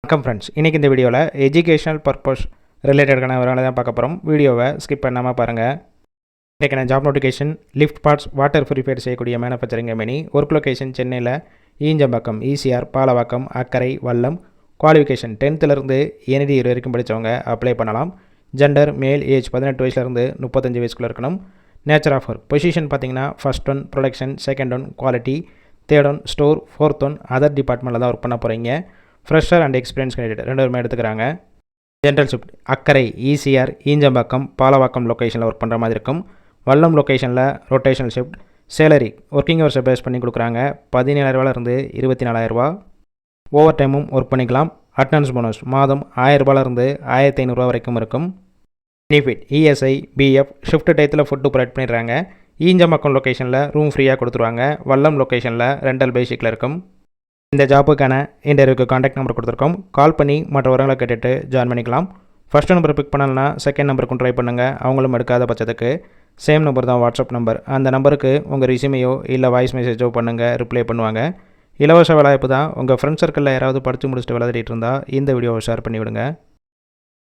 வணக்கம் ஃப்ரெண்ட்ஸ், இன்றைக்கி இந்த வீடியோவில் எஜுகேஷனல் பர்பஸ் ரிலேட்டடான விவரங்களை தான் பார்க்க போகிறோம். வீடியோவை ஸ்கிப் பண்ணாமல் பாருங்கள். இன்றைக்கான job notification lift parts water purified செய்யக்கூடிய மேனுஃபேக்சரிங் கம்பெனி. ஒர்க் லொகேஷன் சென்னையில் ஈஞ்சம்பாக்கம், ஈசிஆர், பாலவாக்கம், அக்கரை, வல்லம். குவாலிஃபிகேஷன் 10th ND வரைக்கும் படித்தவங்க அப்ளை பண்ணலாம். ஜெண்டர் மேல், ஏஜ் 18 வயசுலேருந்து 35 வயசுக்குள்ளே இருக்கணும். நேச்சர் ஆஃப் ஒர்க் பொசிஷன் பார்த்தீங்கன்னா first one production, second one quality, third one store, fourth one other டிபார்ட்மெண்ட்டில் தான் ஒர்க் பண்ண போகிறீங்க. ஃப்ரெஷர் அண்ட் எக்ஸ்பீரியன்ஸ் கேண்டிடேட் 2 பேருமே எடுத்துக்கிறாங்க. General shift Akkarai, ECR, Injambakkam, Palavakkam லொக்கேஷனில் ஒர்க் பண்ணுற மாதிரி இருக்கும். வல்லம் லொக்கேஷனில் ரொட்டேஷனல் ஷிஃப்ட். சேலரி ஒர்க்கிங் ஹவர்ஸை பேஸ் பண்ணி கொடுக்குறாங்க. 17,000 24,000. ஓவர் டைமும் ஒர்க் பண்ணிக்கலாம். அட்டனன்ஸ் போனஸ் மாதம் 1,000 1,500 வரைக்கும் இருக்கும். பெனிஃபிட் இஎஸ்ஐ, பிஎஃப், ஷிஃப்ட் டயத்தில் ஃபுட்டு ப்ரொவைட் பண்ணிடுறாங்க. ஈஞ்சம்பாக்கம் லொக்கேஷனில் ரூம் ஃப்ரீயாக கொடுத்துருவாங்க. வல்லம் லொக்கேஷனில் ரெண்டல் பேசிக்கில் இருக்கும். இந்த ஜாப்புக்கான இன்டர்வியூக்கு காண்டாக்ட் நம்பர் கொடுத்துருக்கோம். கால் பண்ணி மற்ற விவரங்களை கேட்டுட்டு ஜாயின் பண்ணிக்கலாம். ஃபஸ்ட் நம்பர் பிக் பண்ணலன்னா செகண்ட் நம்பருக்கும் ட்ரை பண்ணுங்கள். அவங்களும் எடுக்காத பட்சத்துக்கு சேம் நம்பர் தான் வாட்ஸ்அப் நம்பர். அந்த நம்பருக்கு உங்கள் ரிசியூமையோ இல்லை வாய்ஸ் மெசேஜோ பண்ணுங்கள், ரிப்ளை பண்ணுவாங்க. இலவச வேலைவாய்ப்பு தான். உங்கள் ஃப்ரெண்ட்ஸ் சர்க்கிளில் யாராவது படித்து முடிச்சுட்டு விளையாடிட்டு இருந்தால் இந்த வீடியோவை ஷேர் பண்ணிவிடுங்க.